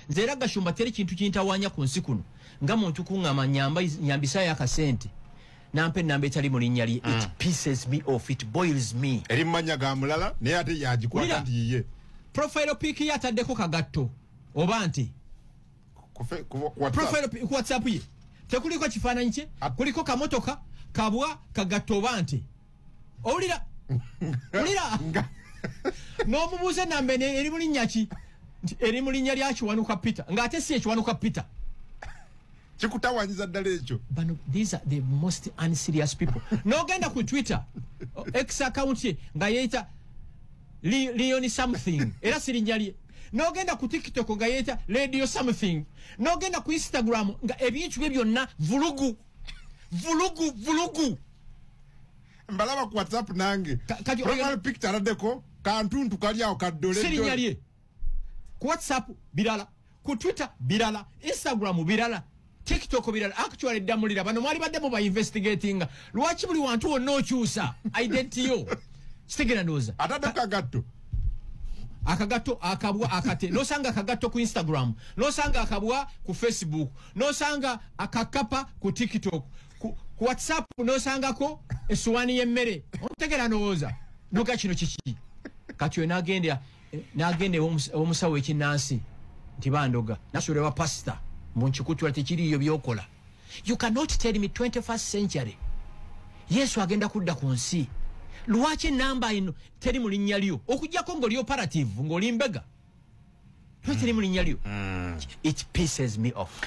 nze era Gashumba teri kintu kintawanya ku nsi kuno nga muntu kuŋŋama nyambisa y'akasente nampe nambe etali mu linnya lye. It pisses me off, it boils me. Erimanya ga mulala naye ate yagikwata nti yiye. Profile pic yataddeko kagatto oba nti profile pic WhatsApp ye tekuliko kifaananyi kye, kuliko kamotoka kabwa kagatto oba nti owulira n'omubuuze nambe eri mu linnya ki nti eri mu linnya lya Kiwanuka Peter ng'ate si Kiwanuka Peter. Chikutawanyiza ddala ekyo. Bano, these are the most unserious people. N'ogenda ku Twitter X account ye nga yeeta Leon something era si linnya lye. N'ogenda ku TikTok nga yeeta Radio something. N'ogenda ku Instagram nga ebintu bye byonna vulugu. Mbalaba ku WhatsApp nange. Profile picture aradeko kantuntu kali awo kaddole. Si linnya lye. Ku WhatsApp birala, ku Twitter birala, Instagram birala, TikTok birala. Actually damulira bano mwali badde ba investigating. Lwaki buli wantu wonna okyusa identity yo. Sitegera ndoza. Atadaka gatto. Akagatto akabwa akate. Nosanga akagatto ku Instagram, nosanga akabwa ku Facebook, nosanga akakapa ku TikTok, ku WhatsApp nosanga ko eswani yemmere. Ontegera ndoza. Nuka kino kiki. Kati nagende omusawo ekinansi nti bandoga nasule wa pastor munchikutula tekiriyo byokola. You cannot tell me 21st century Yesu agenda kudda ku nsi lwaki namba ino teri mu linnya lyo okujjako ng'oli operative ng'oli mbega teri mu linnya lyo. It pisses me off.